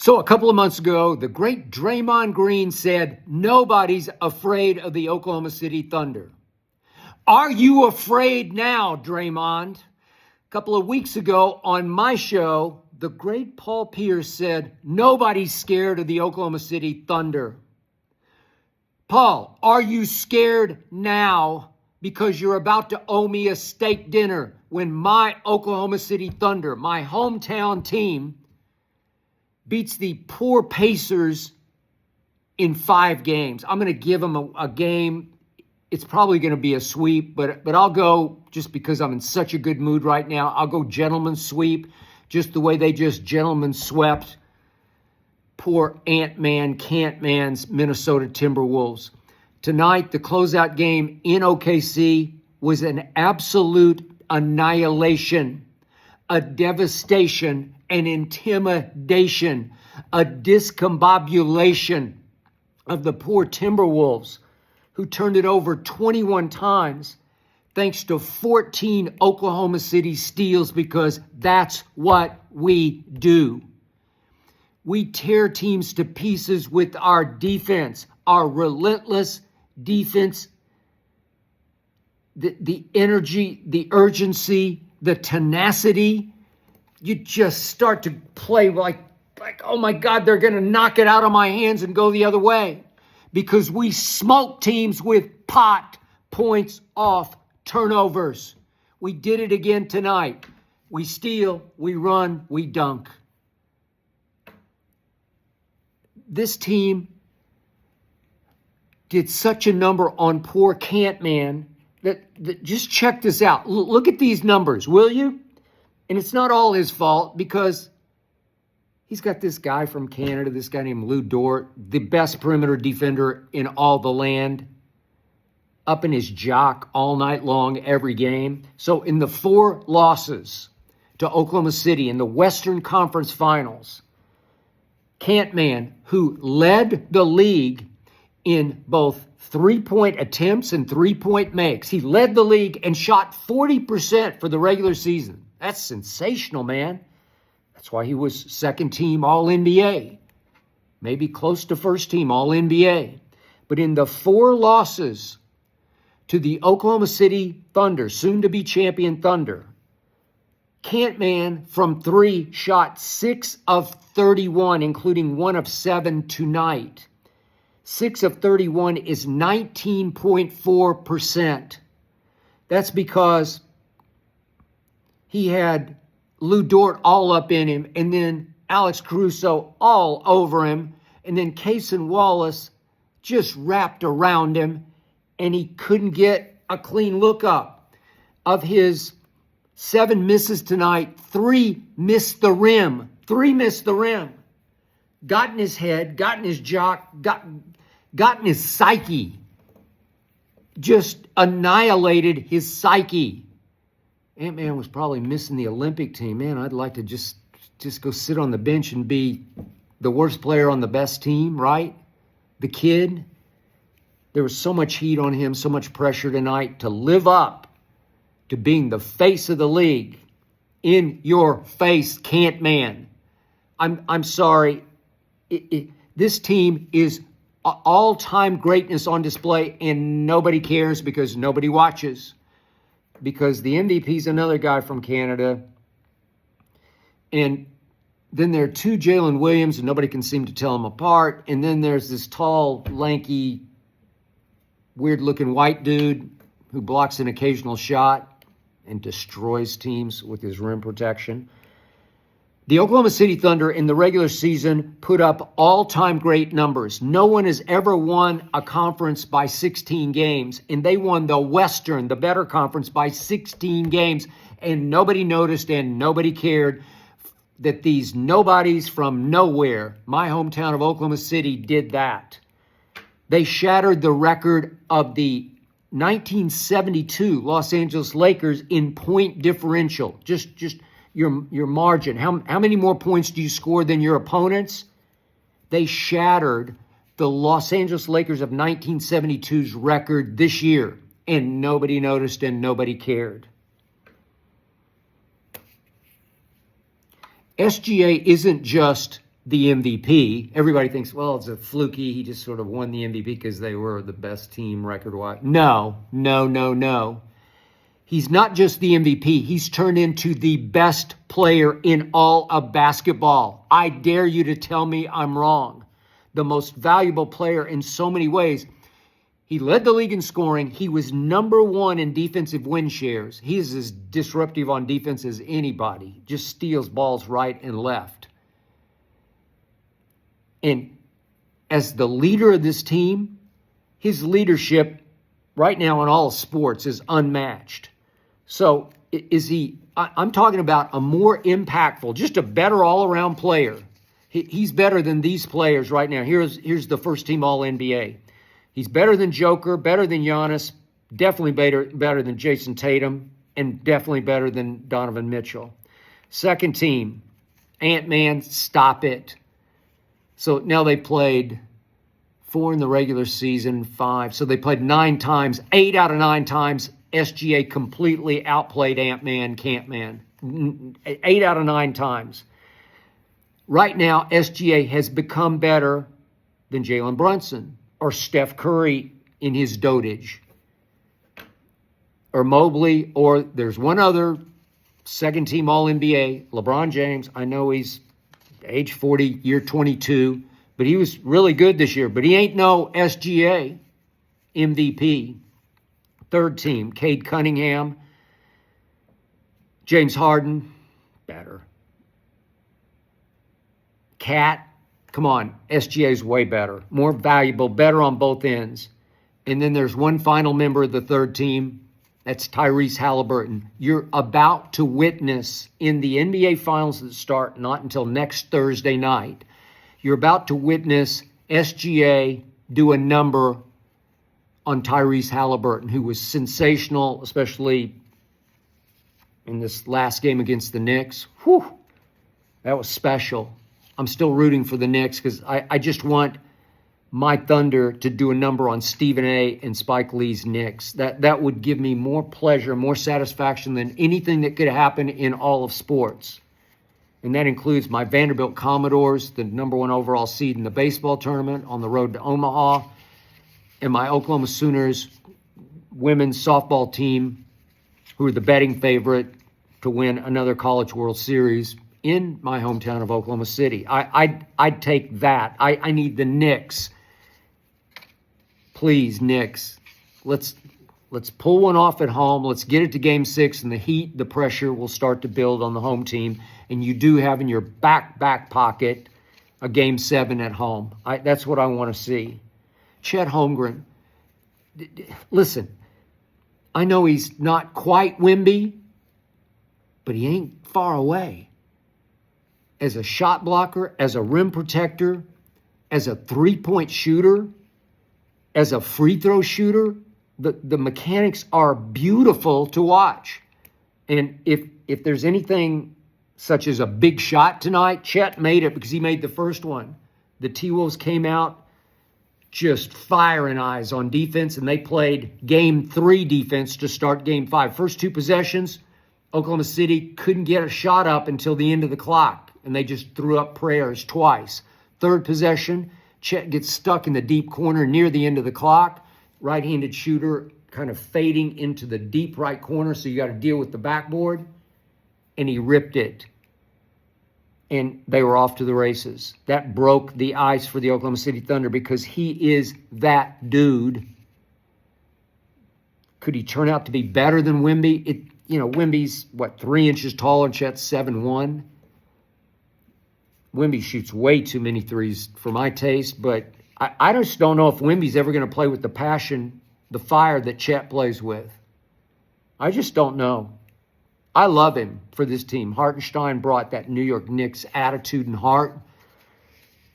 So a couple of months ago, the great Draymond Green said, nobody's afraid of the Oklahoma City Thunder. Are you afraid now, Draymond? A couple of weeks ago on my show, the great Paul Pierce said, nobody's scared of the Oklahoma City Thunder. Paul, are you scared now because you're about to owe me a steak dinner when my Oklahoma City Thunder, my hometown team, beats the poor Pacers in 5 games? I'm going to give them a game. It's probably going to be a sweep, but I'll go, just because I'm in such a good mood right now, I'll go gentleman's sweep, just the way they just gentleman swept poor Ant-Man, Can't-Man's Minnesota Timberwolves. Tonight, the closeout game in OKC was an absolute annihilation, a devastation, an intimidation, a discombobulation of the poor Timberwolves, who turned it over 21 times thanks to 14 Oklahoma City steals, because that's what we do. We tear teams to pieces with our defense, our relentless defense, the energy, the urgency, the tenacity. You just start to play like, oh my God, they're going to knock it out of my hands and go the other way, because we smoke teams with pot points off turnovers. We did it again tonight. We steal, we run, we dunk. This team did such a number on poor Can't-Man that just check this out. Look at these numbers, will you? And it's not all his fault, because he's got this guy from Canada, this guy named Lou Dort, the best perimeter defender in all the land, up in his jock all night long, every game. So in the 4 losses to Oklahoma City in the Western Conference Finals, Can't-Man, who led the league in both 3-point attempts and 3-point makes, he led the league and shot 40% for the regular season. That's sensational, man. That's why he was second team All-NBA, maybe close to first team All-NBA. But in the 4 losses to the Oklahoma City Thunder, soon to be champion Thunder, Can't-Man from 3 shot 6 of 31, including 1 of 7 tonight. 6 of 31 is 19.4%. That's because he had Lou Dort all up in him, and then Alex Caruso all over him, and then Cason Wallace just wrapped around him, and he couldn't get a clean look up. Of his 7 misses tonight, 3 missed the rim. 3 missed the rim. Got in his head, got in his jock, got in his psyche. Just annihilated his psyche. Ant-Man was probably missing the Olympic team. Man, I'd like to just go sit on the bench and be the worst player on the best team, right? The kid. There was so much heat on him, so much pressure tonight to live up to being the face of the league. In your face, Can't-Man. I'm sorry. This team is all-time greatness on display, and nobody cares because nobody watches. Because the MVP is another guy from Canada. And then there are 2 Jalen Williams, and nobody can seem to tell them apart. And then there's this tall, lanky, weird-looking white dude who blocks an occasional shot and destroys teams with his rim protection. The Oklahoma City Thunder in the regular season put up all-time great numbers. No one has ever won a conference by 16 games, and they won the Western, the better conference, by 16 games, and nobody noticed and nobody cared that these nobodies from nowhere, my hometown of Oklahoma City, did that. They shattered the record of the 1972 Los Angeles Lakers in point differential. Just your margin. How many more points do you score than your opponents? They shattered the Los Angeles Lakers of 1972's record this year, and nobody noticed and nobody cared. SGA isn't just the MVP. Everybody thinks, well, it's a fluky. He just sort of won the MVP because they were the best team record-wise. No. He's not just the MVP. He's turned into the best player in all of basketball. I dare you to tell me I'm wrong. The most valuable player in so many ways. He led the league in scoring. He was number one in defensive win shares. He is as disruptive on defense as anybody. Just steals balls right and left. And as the leader of this team, his leadership right now in all sports is unmatched. So is he, I'm talking about a more impactful, just a better all-around player. He's better than these players right now. Here's the first team All-NBA. He's better than Joker, better than Giannis, definitely better than Jason Tatum, and definitely better than Donovan Mitchell. Second team, Ant-Man, stop it. So now they played 4 in the regular season, 5. So they played 9 times. 8 out of 9 times, SGA completely outplayed Ant-Man, Campman. 8 out of 9 times. Right now, SGA has become better than Jalen Brunson or Steph Curry in his dotage, or Mobley, or there's one other second team All-NBA, LeBron James. I know he's age 40, year 22, but he was really good this year. But he ain't no SGA MVP. Third team, Cade Cunningham, James Harden, better. Cat, come on, SGA's way better, more valuable, better on both ends. And then there's one final member of the third team. That's Tyrese Halliburton. You're about to witness in the NBA Finals that start not until next Thursday night, you're about to witness SGA do a number on Tyrese Halliburton, who was sensational, especially in this last game against the Knicks. Whew, that was special. I'm still rooting for the Knicks because I just want my Thunder to do a number on Stephen A. and Spike Lee's Knicks. That would give me more pleasure, more satisfaction than anything that could happen in all of sports. And that includes my Vanderbilt Commodores, the number 1 overall seed in the baseball tournament on the road to Omaha, and my Oklahoma Sooners women's softball team, who are the betting favorite to win another College World Series in my hometown of Oklahoma City. I'd take that. I need the Knicks. Please, Knicks, let's pull one off at home. Let's get it to Game 6, and the heat, the pressure will start to build on the home team. And you do have in your back pocket a Game 7 at home. That's what I want to see. Chet Holmgren, listen, I know he's not quite Wemby, but he ain't far away. As a shot blocker, as a rim protector, as a three-point shooter, as a free throw shooter, the mechanics are beautiful to watch. And if there's anything such as a big shot tonight, Chet made it because he made the first one. The T-Wolves came out just firing eyes on defense, and they played Game 3 defense to start Game 5. First 2 possessions, Oklahoma City couldn't get a shot up until the end of the clock, and they just threw up prayers twice. Third possession, Chet gets stuck in the deep corner near the end of the clock. Right-handed shooter kind of fading into the deep right corner, so you got to deal with the backboard. And he ripped it. And they were off to the races. That broke the ice for the Oklahoma City Thunder because he is that dude. Could he turn out to be better than Wemby? Wemby's, 3 inches taller and Chet's 7'1". Wemby shoots way too many threes for my taste, but I just don't know if Wemby's ever going to play with the passion, the fire that Chet plays with. I just don't know. I love him for this team. Hartenstein brought that New York Knicks attitude and heart.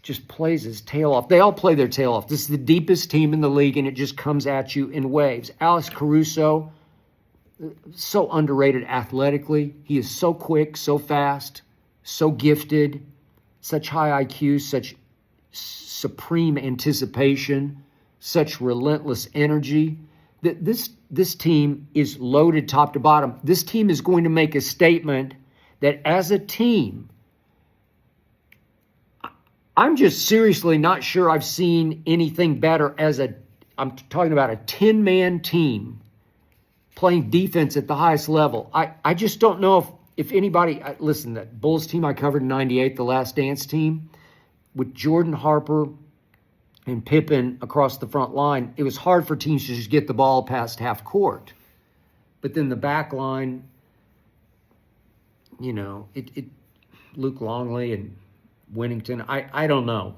Just plays his tail off. They all play their tail off. This is the deepest team in the league, and it just comes at you in waves. Alex Caruso, so underrated athletically. He is so quick, so fast, so gifted, such high IQ, such supreme anticipation, such relentless energy. This team is loaded top to bottom. This team is going to make a statement that as a team, I'm just seriously not sure I've seen anything better I'm talking about a 10-man team playing defense at the highest level. I just don't know if anybody, listen, that Bulls team I covered in 98, the Last Dance team, with Jordan Harper and Pippen across the front line, it was hard for teams to just get the ball past half court. But then the back line, Luke Longley and Winnington, I don't know.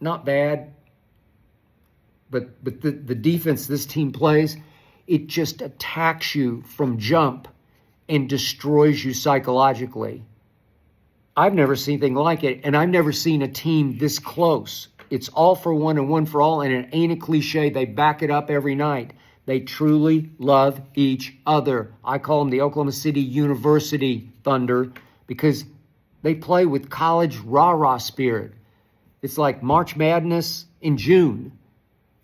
Not bad, but the defense this team plays, it just attacks you from jump and destroys you psychologically. I've never seen anything like it, and I've never seen a team this close. It's all for one and one for all, and it ain't a cliche. They back it up every night. They truly love each other. I call them the Oklahoma City University Thunder because they play with college rah-rah spirit. It's like March Madness in June.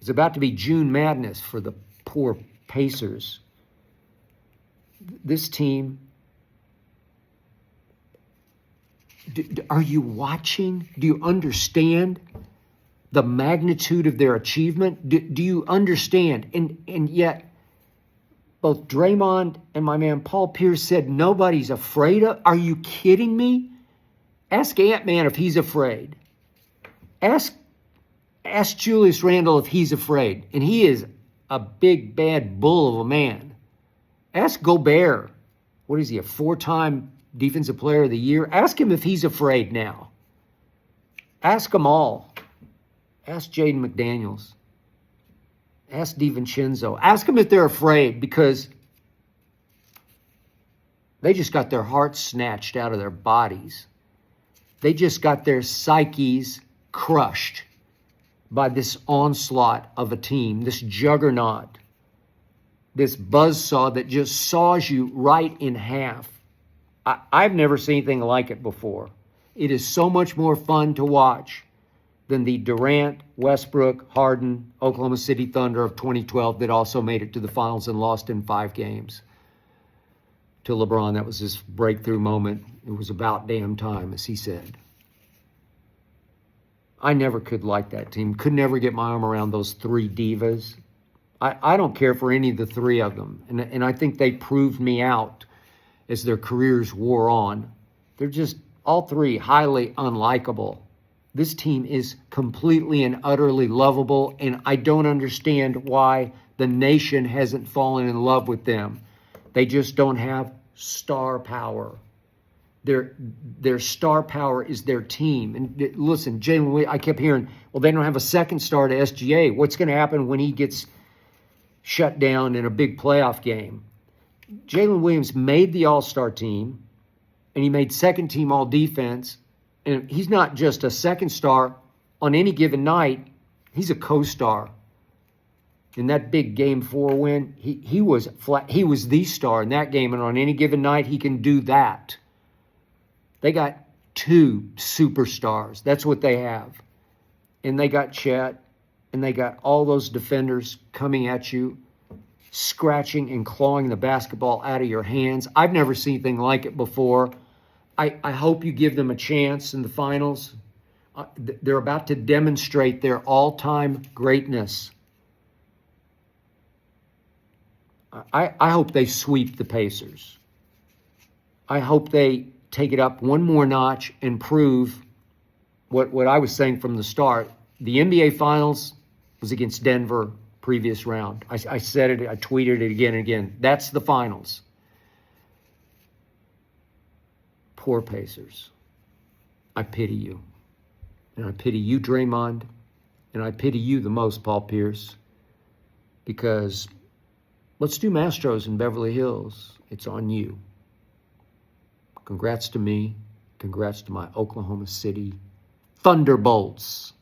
It's about to be June Madness for the poor Pacers. This team, are you watching? Do you understand the magnitude of their achievement? Do you understand? And yet, both Draymond and my man Paul Pierce said nobody's afraid of. Are you kidding me? Ask Ant-Man if he's afraid. Ask Julius Randle if he's afraid. And he is a big, bad bull of a man. Ask Gobert. What is he, a 4-time Defensive Player of the Year? Ask him if he's afraid now. Ask them all. Ask Jaden McDaniels. Ask DiVincenzo. Ask them if they're afraid, because they just got their hearts snatched out of their bodies. They just got their psyches crushed by this onslaught of a team, this juggernaut, this buzzsaw that just saws you right in half. I've never seen anything like it before. It is so much more fun to watch than the Durant, Westbrook, Harden, Oklahoma City Thunder of 2012 that also made it to the finals and lost in 5 games. To LeBron, that was his breakthrough moment. It was about damn time, as he said. I never could like that team. Could never get my arm around those 3 divas. I don't care for any of the 3 of them. And I think they proved me out as their careers wore on. They're just, all 3, highly unlikable. This team is completely and utterly lovable, and I don't understand why the nation hasn't fallen in love with them. They just don't have star power. Their star power is their team. And listen, Jalen Williams, I kept hearing, well, they don't have a second star to SGA. What's going to happen when he gets shut down in a big playoff game? Jalen Williams made the All-Star team, and he made second team All-Defense. And he's not just a second star on any given night. He's a co-star. In that big Game 4 win, he was the star in that game, and on any given night, he can do that. They got 2 superstars. That's what they have. And they got Chet, and they got all those defenders coming at you, scratching and clawing the basketball out of your hands. I've never seen anything like it before. I hope you give them a chance in the finals. They're about to demonstrate their all-time greatness. I hope they sweep the Pacers. I hope they take it up one more notch and prove what I was saying from the start. The NBA Finals was against Denver previous round. I said it, I tweeted it again and again. That's the finals. Poor Pacers. I pity you. And I pity you, Draymond. And I pity you the most, Paul Pierce. Because let's do Mastros in Beverly Hills. It's on you. Congrats to me. Congrats to my Oklahoma City Thunderbolts.